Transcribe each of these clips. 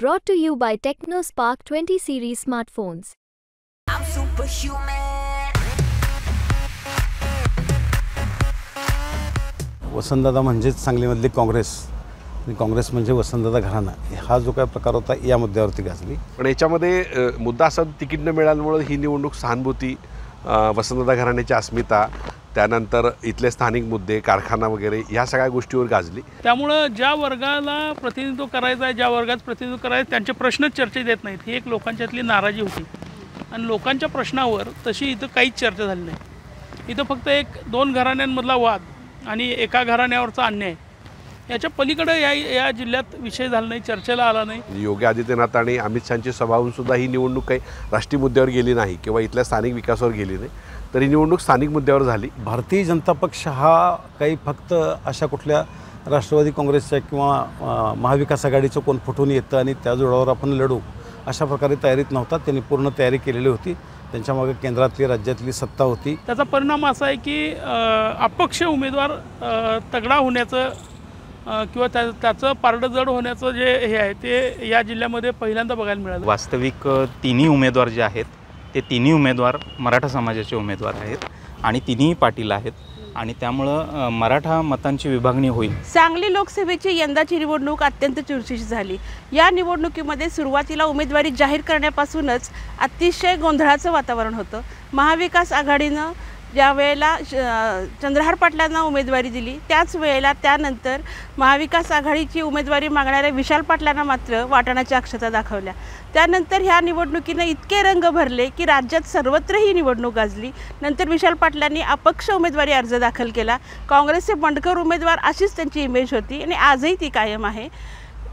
Brought to you by TechnoSpark 20 series smartphones. I'm superhuman. Vasantdada म्हणजेच सांगलीमधली काँग्रेस आणि काँग्रेस म्हणजे वसंतदादा घराणा हा जो काय प्रकार होता या मुद्द्यावरती गाजली। पण याच्यामध्ये मुद्दा असा तिकीट न मिळाल्यामुळे ही निवडणूक सहानुभूती वसंतदादा घराण्याची अस्मिता त्यानंतर इथले स्थानिक मुद्दे कारखाना वगैरे या सगळ्या गोष्टीवर गाजली। त्यामुळे ज्या वर्गाला प्रतिनिधित्व करायचं आहे ज्या वर्गात प्रतिनिधित्व करायचं त्यांचे प्रश्नच चर्चेत येत नाहीत ही एक लोकांच्यातली नाराजी होती आणि लोकांच्या प्रश्नावर तशी इथं काहीच चर्चा झाली नाही। इथं फक्त एक दोन घराण्यांमधला वाद आणि एका घराण्यावरचा अन्याय याच्या पलीकडे या जिल्ह्यात विषय झाला नाही, चर्चेला आला नाही। योगी आदित्यनाथ आणि अमित शहांची सभा होऊन सुद्धा ही निवडणूक काही राष्ट्रीय मुद्द्यावर गेली नाही किंवा इथल्या स्थानिक विकासावर गेली नाही, तर ही निवडणूक स्थानिक मुद्द्यावर झाली। भारतीय जनता पक्ष हा काही फक्त अशा कुठल्या राष्ट्रवादी काँग्रेसच्या किंवा महाविकास आघाडीचं कोण फुटून येतं आणि त्या जोडावर आपण लढू अशा प्रकारे तयारीत नव्हता। त्यांनी पूर्ण तयारी केलेली होती, त्यांच्यामागे केंद्रातली राज्यातली सत्ता होती। त्याचा परिणाम असा आहे की अपक्ष उमेदवार तगडा होण्याचं किंवा त्याचं पारडं जड होण्याचं जे हे आहे ते या जिल्ह्यामध्ये पहिल्यांदा बघायला मिळालं। वास्तविक तिन्ही उमेदवार जे आहेत ते तिन्ही उमेदवार मराठा समाजाचे उमेदवार आहेत आणि तिन्ही पाटील आहेत आणि त्यामुळं मराठा मतांची विभागणी होईल। सांगली लोकसभेची यंदाची निवडणूक अत्यंत चुरशीची झाली। या निवडणुकीमध्ये सुरुवातीला उमेदवारी जाहीर करण्यापासूनच अतिशय गोंधळाचं वातावरण होतं। महाविकास आघाडीनं ज्या वेळेला चंद्रहार पाटलांना उमेदवारी दिली त्याच वेळेला त्यानंतर महाविकास आघाडीची उमेदवारी मागणाऱ्या विशाल पाटलांना मात्र वाटाण्याच्या अक्षता दाखवल्या। त्यानंतर ह्या निवडणुकीनं इतके रंग भरले की राज्यात सर्वत्र ही निवडणूक गाजली। नंतर विशाल पाटलांनी अपक्ष उमेदवारी अर्ज दाखल केला। काँग्रेसचे बंडखोर उमेदवार अशीच त्यांची इमेज होती आणि आजही ती कायम आहे।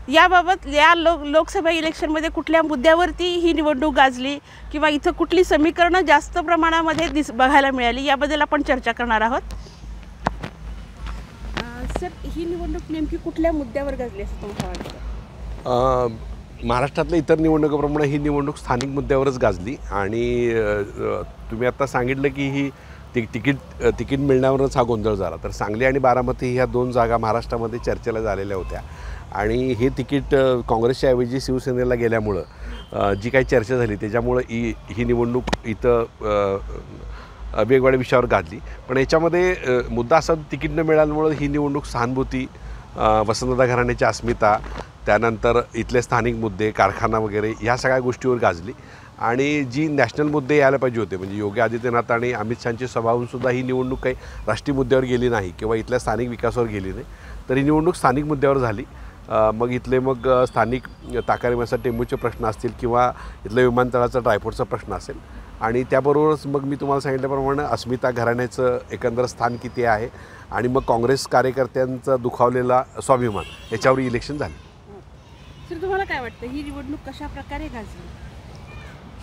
याबाबत या लोकसभा इलेक्शनमध्ये कुठल्या मुद्द्यावरती ही निवडणूक गाजली किंवा इथं कुठली समीकरणं जास्त प्रमाणामध्ये बघायला मिळाली याबद्दल आपण चर्चा करणार आहोत। सर, ही निवडणूक नेमकी कुठल्या मुद्द्यावर गाजली असं तुम्हाला वाटतं? महाराष्ट्रातल्या इतर निवडणुकीप्रमाणे ही निवडणूक स्थानिक मुद्द्यावरच गाजली आणि तुम्ही आता सांगितलं की ही तिकीट मिळण्यावरच हा गोंधळ झाला, तर सांगली आणि बारामती ह्या दोन जागा महाराष्ट्रामध्ये चर्चेला झालेल्या होत्या आणि हे तिकीट काँग्रेसच्या ऐवजी शिवसेनेला गेल्यामुळं जी काही चर्चा झाली त्याच्यामुळं ही निवडणूक इथं वेगवेगळ्या विषयावर गाजली। पण याच्यामध्ये मुद्दा असा तिकीट न मिळाल्यामुळं ही निवडणूक सहानुभूती वसंतदादा घराण्याची अस्मिता त्यानंतर इथले स्थानिक मुद्दे कारखाना वगैरे ह्या सगळ्या गोष्टीवर गाजली आणि जी नॅशनल मुद्दे यायला पाहिजे होते म्हणजे योगी आदित्यनाथ आणि अमित शहांची सभा होऊन सुद्धा ही निवडणूक काही राष्ट्रीय मुद्द्यावर गेली नाही किंवा इथल्या स्थानिक विकासावर गेली नाही, तर ही निवडणूक स्थानिक मुद्द्यावर झाली। मग इथले स्थानिक ताकारेमासा टेंबूचे प्रश्न असतील किंवा इथल्या विमानतळाचा ड्रायपोर्टचा प्रश्न असेल आणि त्याबरोबरच मग मी तुम्हाला सांगितल्याप्रमाणे अस्मिता घराण्याचं एकंदर स्थान किती आहे आणि मग काँग्रेस कार्यकर्त्यांचा दुखावलेला स्वाभिमान याच्यावर इलेक्शन झाले। सर, तुम्हाला काय वाटतं ही निवडणूक कशा प्रकारे गाजली?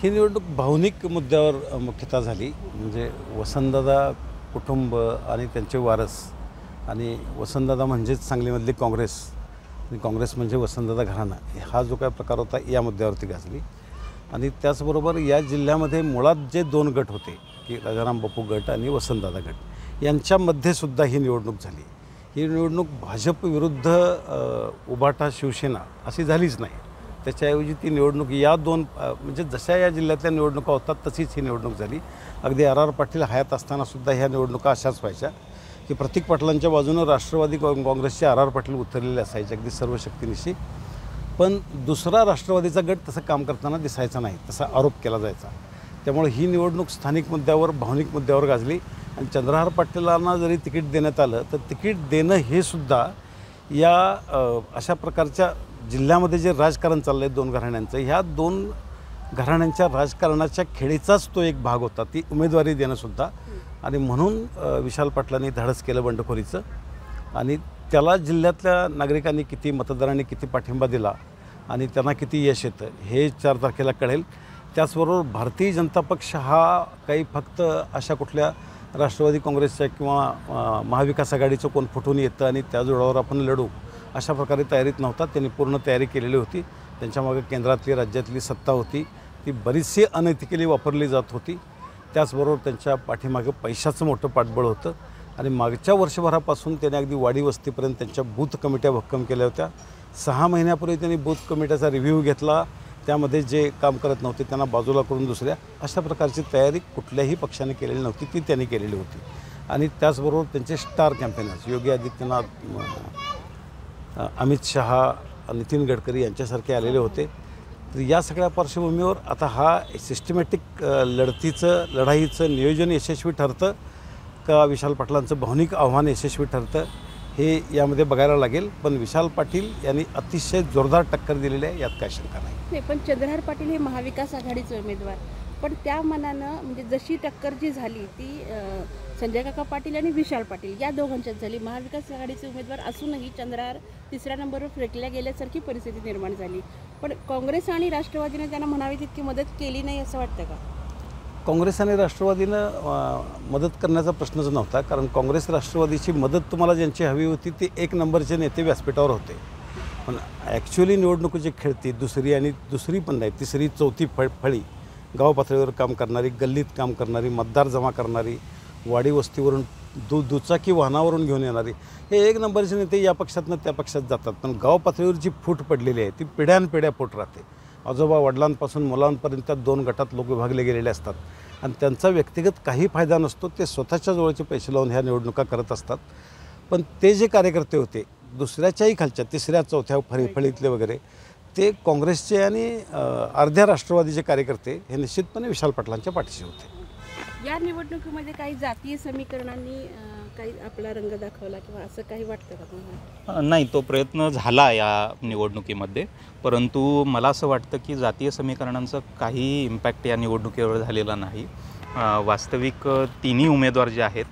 ही निवडणूक भावनिक मुद्द्यावर मुख्यतः झाली। म्हणजे वसंतदादा कुटुंब आणि त्यांचे वारस आणि वसंतदादा म्हणजेच सांगलीमधली काँग्रेस आणि काँग्रेस म्हणजे वसंतदादा घराणा हा जो काय प्रकार होता या मुद्द्यावरती गाजली आणि त्याचबरोबर या जिल्ह्यामध्ये मुळात जे दोन गट होते की राजाराम बापू गट आणि वसंतदादा गट यांच्यामध्ये सुद्धा ही निवडणूक झाली। ही निवडणूक भाजप विरुद्ध उभाटा शिवसेना अशी झालीच नाही, त्याच्याऐवजी ती निवडणूक या दोन म्हणजे जशा या जिल्ह्यातल्या निवडणुका होतात तशीच ही निवडणूक झाली। अगदी आर पाटील हयात असतानासुद्धा ह्या निवडणुका अशाच व्हायच्या की प्रतीक पाटलांच्या बाजूनं राष्ट्रवादी काँग्रेसचे आर पाटील उतरलेले असायचे अगदी सर्व शक्तीनिशी, पण दुसरा राष्ट्रवादीचा गट तसं काम करताना दिसायचा नाही, तसा आरोप केला जायचा। त्यामुळे ही निवडणूक स्थानिक मुद्द्यावर भावनिक मुद्द्यावर गाजली आणि चंद्रहार पाटीलांना जरी तिकीट देण्यात आलं तर तिकीट देणं हे सुद्धा या अशा प्रकारच्या जिल्ह्यामध्ये जे राजकारण चाललं आहे दोन घराण्यांचं ह्या दोन घराण्यांच्या राजकारणाच्या खेळीचाच तो एक भाग होता, ती उमेदवारी देणंसुद्धा। आणि म्हणून विशाल पाटलांनी धाडस केलं बंडखोरीचं आणि त्याला जिल्ह्यातल्या नागरिकांनी किती मतदारांनी किती पाठिंबा दिला आणि त्यांना किती यश येतं हे 4 तारखेला कळेल। त्याचबरोबर भारतीय जनता पक्ष हा काही फक्त अशा कुठल्या राष्ट्रवादी काँग्रेसच्या किंवा महाविकास आघाडीचं कोण फुटून येतं आणि त्या जोडावर आपण लढू अशा प्रकारे तयारीत नव्हता। त्यांनी पूर्ण तयारी केलेली होती, त्यांच्यामागे केंद्रातली राज्यातली सत्ता होती, ती बरीचशी अनैतिकली वापरली जात होती। त्याचबरोबर त्यांच्या पाठीमागे पैशाचं मोठं पाठबळ होतं आणि मागच्या वर्षभरापासून त्यांनी अगदी वाडी वस्तीपर्यंत त्यांच्या बूथ कमिट्या भक्कम केल्या होत्या। 6 महिन्यापूर्वी त्यांनी बूथ कमिट्याचा रिव्ह्यू घेतला, त्यामध्ये जे काम करत नव्हते त्यांना बाजूला करून दुसऱ्या अशा प्रकारची तयारी कुठल्याही पक्षाने केलेली नव्हती, ती त्यांनी केलेली होती. आणि त्याचबरोबर त्यांचे स्टार कॅम्पेनर्स योगी आदित्यनाथ, अमित शहा, नितीन गडकरी यांच्यासारखे आलेले होते. तर या सगळ्या पार्श्वभूमीवर आता हा सिस्टमॅटिक लढाईचं नियोजन यशस्वी ठरतं का विशाल पाटलांचं भावनिक आव्हान यशस्वी ठरतं हे यामध्ये बघायला लागेल. पण विशाल पाटील यांनी अतिशय जोरदार टक्कर दिलेली आहे, यात काय शंका नाही. पण चंद्रहार पाटील हे महाविकास आघाडीचे उमेदवार, पण त्या मनानं म्हणजे जशी टक्कर जी झाली ती संजय काका पाटील आणि विशाल पाटील या दोघांच्यात झाली. महाविकास आघाडीचे उमेदवार असूनही चंद्रहार तिसऱ्या नंबरवर फेकल्या गेल्यासारखी परिस्थिती निर्माण झाली. पण काँग्रेस आणि राष्ट्रवादीने त्यांना म्हणावी तितकी मदत केली नाही असं वाटतं का? काँग्रेस आणि राष्ट्रवादीनं मदत करण्याचा प्रश्नच नव्हता, कारण काँग्रेस राष्ट्रवादीची मदत तुम्हाला ज्यांची हवी होती ते एक नंबरचे नेते व्यासपीठावर होते. पण ॲक्च्युली निवडणुकीची खेळती दुसरी पण नाही, तिसरी चौथी फळी गाव पातळीवर काम करणारी, गल्लीत काम करणारी, मतदार जमा करणारी, वाडी वस्तीवरून दुचाकी वाहनावरून घेऊन येणारी, हे एक नंबरचे नेते या पक्षातनं त्या पक्षात जातात. पण गाव पातळीवर जी फूट पडलेली आहे ती पिढ्यानपिढ्या फूट राहते. आजोबा वडिलांपासून मुलांपर्यंत 2 गटात लोक विभागले गेलेले असतात आणि त्यांचा व्यक्तिगत काही फायदा नसतो. ते स्वतःच्या जवळचे पैसे लावून ह्या निवडणुका करत असतात. पण ते जे कार्यकर्ते होते दुसऱ्याच्याही खालच्या 3ऱ्या 4थ्या फळीतले वगैरे, ते काँग्रेसचे आणि अर्ध्या राष्ट्रवादीचे कार्यकर्ते हे निश्चितपणे विशाल पाटलांच्या पाठीशी होते. या निवडणुकीमध्ये काही जातीय समीकरणांनी काही आपला रंग दाखवला किंवा असं काही वाटतं का तुम्हाला? नाही, तो प्रयत्न झाला या निवडणुकीमध्ये, परंतु मला असं वाटतं की जातीय समीकरणांचं काही इम्पॅक्ट या निवडणुकीवर झालेला नाही. वास्तविक तिन्ही उमेदवार जे आहेत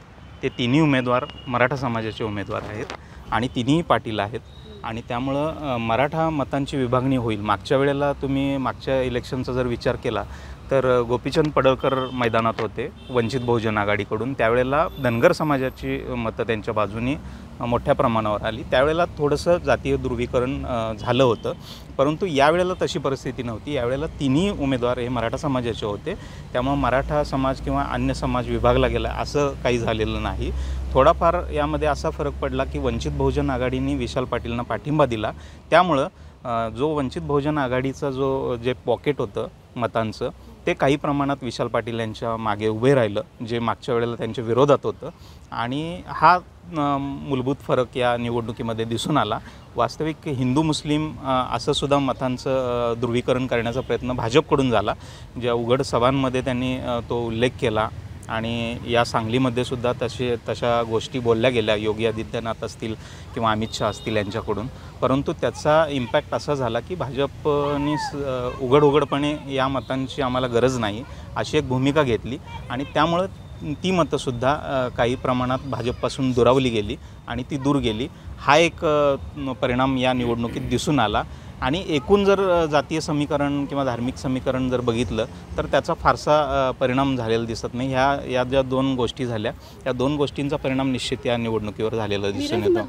ते तिन्ही उमेदवार मराठा समाजाचे उमेदवार आहेत आणि तिन्ही पाटील आहेत आणि त्यामुळं मराठा मतांची विभागणी होईल. मागच्या वेळेला तुम्ही मागच्या इलेक्शनचा जर विचार केला तर गोपीचंद पडळकर मैदानात होते वंचित बहुजन आघाडीकडून. त्यावेळेला धनगर समाजाची मतं त्यांच्या बाजूनी मोठ्या प्रमाणावर आली. त्यावेळेला थोडंसं जातीय ध्रुवीकरण झालं होतं, परंतु यावेळेला तशी परिस्थिती नव्हती. यावेळेला तिन्ही उमेदवार हे मराठा समाजाचे होते, त्यामुळे मराठा समाज किंवा अन्य समाज विभागला गेला असं काही झालेलं नाही. थोडाफार यामध्ये असा फरक पडला की वंचित बहुजन आघाडीने विशाल पाटीलना पाठिंबा दिला, त्यामुळं जो वंचित बहुजन आघाडीचा जे पॉकेट होतं मतांचं ते काही प्रमाणात विशाल पाटील यांच्या मागे उभे राहिलं, जे मागच्या वेळेला त्यांच्या विरोधात होतं. आणि हा मूलभूत फरक या निवडणुकीमध्ये दिसून आला. वास्तविक हिंदू मुस्लिम असं सुद्धा मतांचं ध्रुवीकरण करण्याचा प्रयत्न भाजपकडून झाला. ज्या उघड सभांमध्ये त्यांनी तो उल्लेख केला आणि या सांगलीमध्ये सुद्धा तशा गोष्टी बोलल्या गेल्या योगी आदित्यनाथ असतील किंवा अमित शहा असतील यांच्याकडून. परंतु त्याचा इम्पॅक्ट असा झाला की भाजपने उघडपणे या मतांची आम्हाला गरज नाही अशी एक भूमिका घेतली आणि त्यामुळं ती मतंसुद्धा काही प्रमाणात भाजपपासून दुरावली गेली आणि ती दूर गेली. हा एक परिणाम या निवडणुकीत दिसून आला. आणि एकूण जर जातीय समीकरण किंवा धार्मिक समीकरण जर बघितलं तर त्याचा फारसा परिणाम झालेला दिसत नाही. या ज्या 2 गोष्टी झाल्या या 2 गोष्टींचा परिणाम निश्चित या निवडणुकीवर झालेला दिसून येतो.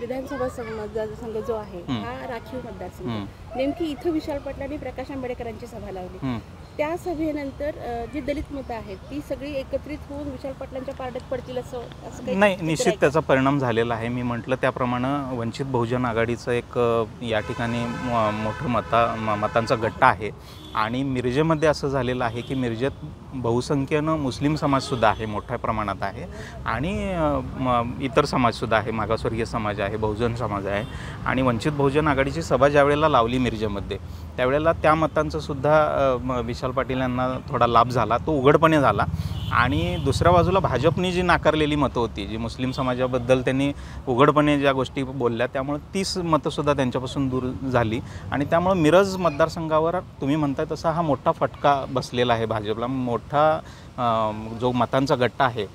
विधानसभा मतदारसंघ जो आहे हा राखीव मतदारसंघ, नेमकी इथं विशाल पाटलांनी प्रकाश आंबेडकरांची सभा लावली. त्या सभेनंतर जी दलित मतं आहेत ती सगळी एकत्रित होऊन विशाल पाटलांच्या पारड्यात पडतील असं काही नाही, निश्चित त्याचा परिणाम झालेला आहे. मी म्हटलं त्याप्रमाणे वंचित बहुजन आघाडीचं एक या ठिकाणी मोठं मतांचा गट्टा आहे आणि मिरजेमध्ये असं झालेलं आहे की मिरजेत बहुसंख्येनं मुस्लिम समाजसुद्धा आहे, मोठ्या प्रमाणात आहे आणि इतर समाजसुद्धा आहे, मागासवर्गीय समाज आहे, बहुजन समाज आहे. आणि वंचित बहुजन आघाडीची सभा ज्यावेळेला लावली मिरजेमध्ये त्यावेळेला त्या मतांचा सुद्धा विशाल पाटील यांना थोडा लाभ झाला, तो उघडपणे झाला. आणि दुसऱ्या बाजूला भाजपने जी नाकारलेली मतं होती, जी मुस्लिम समाजाबद्दल त्यांनी उघडपणे ज्या गोष्टी बोलल्या, त्यामुळे तीच मतंसुद्धा त्यांच्यापासून दूर झाली आणि त्यामुळे मिरज मतदारसंघावर तुम्ही म्हणताय तसा हा मोठा फटका बसलेला आहे भाजपला. मोठा जो मतांचा गट्टा आहे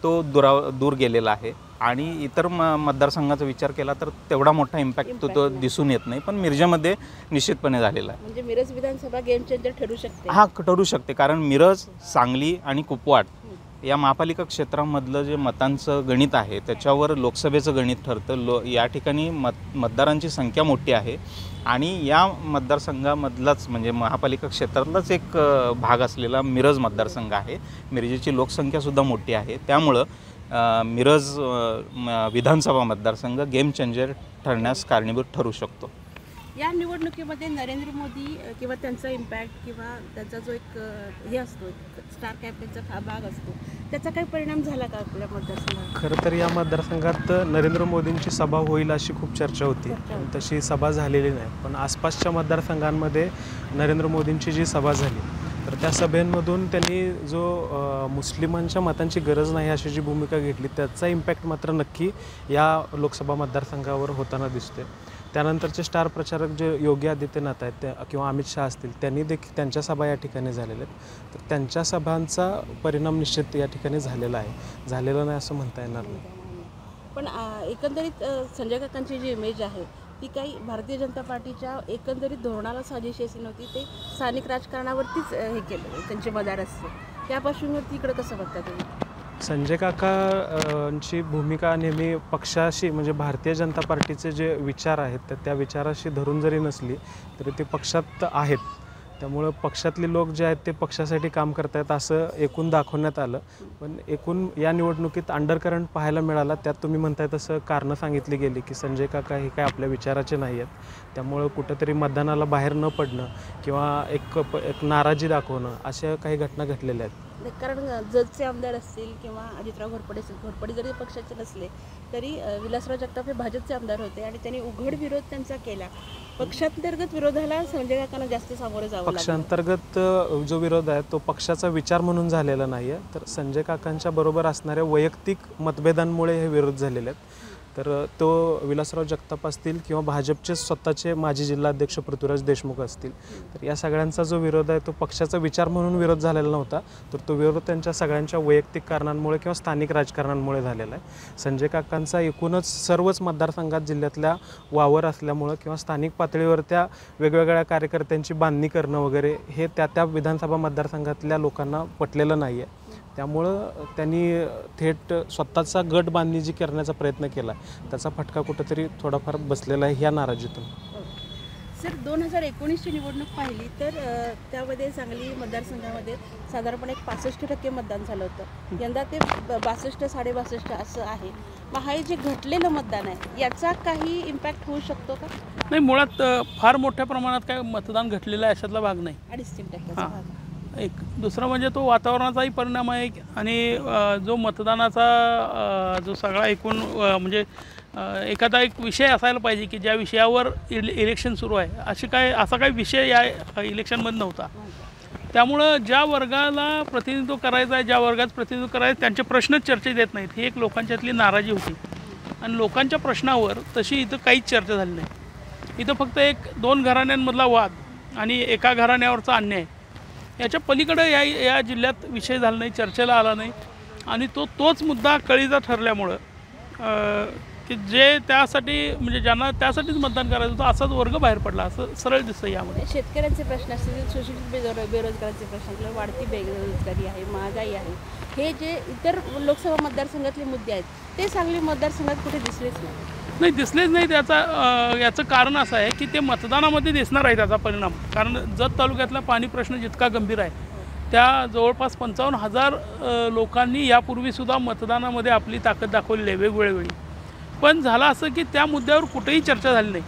तो दूर गेलेला आहे आणि इतर मतदारसंघाचा विचार केला तर तेवढा मोठा इम्पॅक्ट तो दिसून येत नाही, पण मिरजेमध्ये निश्चितपणे झालेला आहे. म्हणजे मिरज विधानसभा गेम चेंजर ठरू शकते. हा ठरू शकते, कारण मिरज, सांगली आणि कुपवाड या महापालिका क्षेत्रामधलं जे मतांचं गणित आहे त्याच्यावर लोकसभेचं गणित ठरतं. या ठिकाणी मतदारांची संख्या मोठी आहे आणि या मतदारसंघामधलाच म्हणजे महापालिका क्षेत्रातलाच एक भाग असलेला मिरज मतदारसंघ आहे. मिरजेची लोकसंख्यासुद्धा मोठी आहे, त्यामुळं मिरज विधानसभा मतदारसंघ गेम चेंजर ठरण्यास कारणीभूत ठरू शकतो. या निवडणुकीमध्ये नरेंद्र मोदी किंवा त्यांचा इम्पॅक्ट किंवा त्याचा जो एक हे असतो स्टार कॅम्पेनचा भाग असतो त्याचा काही परिणाम झाला का आपल्या मतदारसंघात? खरं तर या मतदारसंघात नरेंद्र मोदींची सभा होईल अशी खूप चर्चा होती, पण तशी सभा झालेली नाही. पण आसपासच्या मतदारसंघांमध्ये नरेंद्र मोदींची जी सभा झाली तर त्या सभेमधून त्यांनी जो मुस्लिमांच्या मतांची गरज नाही अशी जी भूमिका घेतली त्याचा इम्पॅक्ट मात्र नक्की या लोकसभा मतदारसंघावर होताना दिसते. त्यानंतरचे स्टार प्रचारक जे योगी आदित्यनाथ आहेत त्या किंवा अमित शहा असतील त्यांनी देखील त्यांच्या सभा या ठिकाणी झालेल्या आहेत. तर त्यांच्या सभांचा परिणाम निश्चित या ठिकाणी झालेला आहे, झालेला नाही असं म्हणता येणार नाही. पण एकंदरीत संजय काकांची जी इमेज आहे ती काही भारतीय जनता पार्टीच्या एकंदरीत धोरणाला साजेशी अशी नव्हती. ते स्थानिक राजकारणावरतीच हे केलं त्यांचे मदार असते. त्या पार्श्वभूमीवरती इकडं कसं बघता तुम्ही? संजय काकांची भूमिका नेहमी पक्षाशी म्हणजे भारतीय जनता पार्टीचे जे विचार आहेत तर त्या विचाराशी धरून जरी नसली तरी ते पक्षात आहेत. त्यामुळं पक्षातले लोक जे आहेत ते पक्षासाठी काम करत आहेत असं एकूण दाखवण्यात आलं. पण एकूण या निवडणुकीत अंडरकरंट पाहायला मिळाला. त्यात तुम्ही म्हणताय तसं कारणं सांगितली गेली की संजय काका हे काय आपल्या विचाराचे नाही आहेत, त्यामुळं कुठंतरी मतदानाला बाहेर न पडणं किंवा एक नाराजी दाखवणं अशा काही घटना घडलेल्या आहेत. कारण जतचे आमदार असतील किंवा अजितराव घोरपडे असतील, घोरपडे जरी पक्षाचे नसले तरी विलासराव जगताप हे भाजपचे आमदार होते आणि त्यांनी उघड विरोध त्यांचा केला. पक्षांतर्गत विरोधाला संजय काकांना जास्त सामोरे जावं लागलं. पक्षांतर्गत जो विरोध आहे तो पक्षाचा विचार म्हणून झालेला नाही आहे, तर संजय काकांच्या बरोबर असणाऱ्या वैयक्तिक मतभेदांमुळे हे विरोध झालेले आहेत. तर तो विलासराव जगताप असतील किंवा भाजपचे स्वतःचे माजी जिल्हाध्यक्ष पृथ्वीराज देशमुख असतील, तर या सगळ्यांचा जो विरोध आहे तो पक्षाचा विचार म्हणून विरोध झालेला नव्हता, तर तो विरोध त्यांच्या सगळ्यांच्या वैयक्तिक कारणांमुळे किंवा स्थानिक राजकारणांमुळे झालेला आहे. संजय काकांचा एकूणच सर्वच मतदारसंघात जिल्ह्यातल्या वावर असल्यामुळं किंवा स्थानिक पातळीवर त्या वेगवेगळ्या कार्यकर्त्यांची बांधणी करणं वगैरे हे त्या विधानसभा मतदारसंघातल्या लोकांना पटलेलं नाही आहे. त्यामुळं त्यांनी थेट स्वतःचा गट बांधणी जी करण्याचा प्रयत्न केला त्याचा फटका कुठंतरी थोडाफार बसलेला आहे ह्या नाराजीतून. सर 2019ची निवडणूक पाहिली तर त्यामध्ये सांगली मतदारसंघामध्ये साधारणपणे 65% मतदान झालं होतं. यंदा ते 62, 62.5 असं आहे. मग हे जे घटलेलं मतदान आहे याचा काही इम्पॅक्ट होऊ शकतो का? नाही, मुळात फार मोठ्या प्रमाणात काय मतदान घटलेलं आहे अशातला भाग नाही. 2.5% भाग. एक दुसरं म्हणजे तो वातावरणाचाही परिणाम आहे आणि जो मतदानाचा जो सगळा एकूण म्हणजे एखादा एक विषय असायला पाहिजे की ज्या विषयावर इलेक्शन सुरू आहे असा काही विषय या इलेक्शनमध्ये नव्हता. त्यामुळं ज्या वर्गाला प्रतिनिधित्व करायचं आहे, ज्या वर्गात प्रतिनिधित्व करायचं त्यांचे प्रश्नच चर्चेत येत नाहीत, ही एक लोकांच्यातली नाराजी होती. आणि लोकांच्या प्रश्नावर तशी इथं काहीच चर्चा झाली नाही. इथं फक्त 1-2 घराण्यांमधला वाद आणि एका घराण्यावरचा अन्याय याच्या पलीकडे या जिल्ह्यात विषय झाला नाही, चर्चेला आला नाही. आणि तोच मुद्दा कळीचा ठरल्यामुळं की जे त्यासाठी म्हणजे ज्यांना त्यासाठीच मतदान करायचं होतं असाच वर्ग बाहेर पडला असं सरळ दिसतं. यामध्ये शेतकऱ्यांचे प्रश्न असतील, सुशिक्षित बेरोजगारांचे प्रश्न असतील, वाढती बेरोजगारी आहे, महागाई आहे, हे जे इतर लोकसभा मतदारसंघातले मुद्दे आहेत ते सांगली मतदारसंघात कुठे दिसलेच नाही. दिसलेच नाही. याचं कारण असं आहे की ते मतदानामध्ये दिसणार आहे त्याचा परिणाम. कारण जत तालुक्यातला पाणी प्रश्न जितका गंभीर आहे त्या जवळपास 55,000 लोकांनी यापूर्वीसुद्धा मतदानामध्ये आपली ताकद दाखवलेली आहे वेगवेगळी. पण झालं असं की त्या मुद्द्यावर कुठेही चर्चा झाली नाही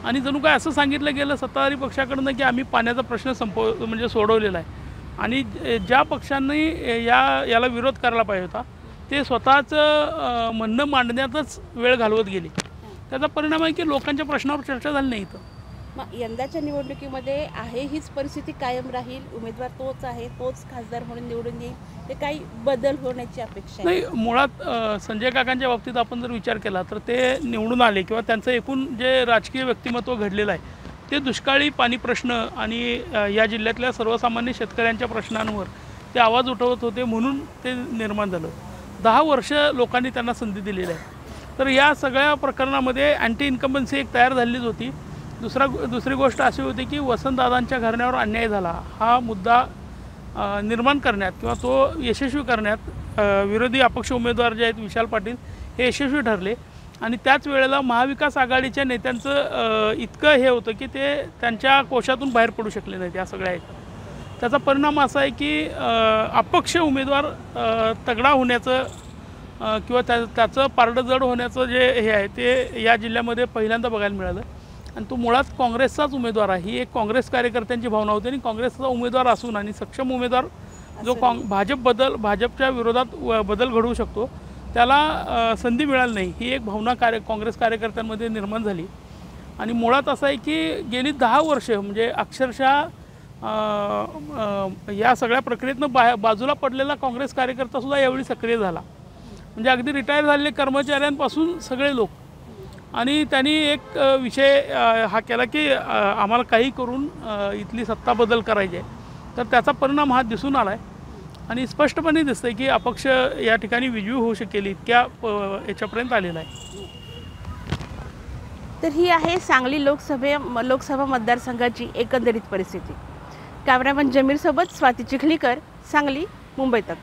आणि जणू काय असं सांगितलं गेलं सत्ताधारी पक्षाकडनं की आम्ही पाण्याचा प्रश्न म्हणजे सोडवलेला आहे. आणि ज्या पक्षांनी याला विरोध करायला पाहिजे होता ते स्वतःचं म्हणणं मांडण्यातच वेळ घालवत गेले. त्याचा परिणाम आहे की लोकांच्या प्रश्नावर चर्चा झाली नाही इथं. मग यंदाच्या निवडणुकीमध्ये आहे हीच परिस्थिती कायम राहील, उमेदवार तोच आहे, तोच खासदार म्हणून निवडून येईल, ते काही बदल होण्याची अपेक्षा आहे? नाही, मुळात संजय काकांच्या बाबतीत आपण जर विचार केला तर ते निवडून आले किंवा त्यांचं एकूण जे राजकीय व्यक्तिमत्व घडलेलं आहे ते दुष्काळी पाणी प्रश्न आणि या जिल्ह्यातल्या सर्वसामान्य शेतकऱ्यांच्या प्रश्नांवर ते आवाज उठवत होते म्हणून ते निर्माण झालं. 10 वर्ष लोकांनी त्यांना संधी दिलेली आहे. तर या सगळ्या प्रकरणामध्ये अँटी इन्कम्बन्सी एक तयार झालेलीच होती. दुसरी गोष्ट अशी होती की वसंतदादांच्या घराण्यावर अन्याय झाला हा मुद्दा निर्माण करण्यात किंवा तो यशस्वी करण्यात विरोधी अपक्ष उमेदवार जे आहेत विशाल पाटील हे यशस्वी ठरले. आणि त्याच वेळेला महाविकास आघाडीच्या नेत्यांचं इतकं हे होतं की ते त्यांच्या कोशातून बाहेर पडू शकले नाहीत या सगळ्या. त्याचा परिणाम असा आहे की अपक्ष उमेदवार तगडा होण्याचं किंवा त्याचं पारडं जड होण्याचं जे हे आहे ते या जिल्ह्यामध्ये पहिल्यांदा बघायला मिळालं. आणि तो मुळात काँग्रेसचाच उमेदवार आहे, ही एक काँग्रेस कार्यकर्त्यांची भावना होती. आणि काँग्रेसचा उमेदवार असून आणि सक्षम उमेदवार जो भाजपच्या विरोधात बदल घडवू शकतो त्याला संधी मिळाली नाही, ही एक भावना काँग्रेस कार्यकर्त्यांमध्ये निर्माण झाली. आणि मुळात असं आहे की गेली 10 वर्ष म्हणजे अक्षरशः या सगळ्या प्रक्रियेतनं बाजूला पडलेला काँग्रेस कार्यकर्तासुद्धा यावेळी सक्रिय झाला. म्हणजे अगदी रिटायर झालेले कर्मचाऱ्यांपासून सगळे लोक. आणि त्यांनी एक विषय हा केला की आम्हाला काही करून इथली सत्ता बदल करायची आहे. तर त्याचा परिणाम हा दिसून आला आहे आणि स्पष्टपणे दिसतं आहे की अपक्ष या ठिकाणी विजयी होऊ शकेल इतक्या याच्यापर्यंत आलेला आहे. तर ही आहे सांगली लोकसभा मतदारसंघाची एकंदरीत परिस्थिती. कॅमेरामन जमीरसोबत स्वाती चिखलीकर, सांगली, मुंबई तक.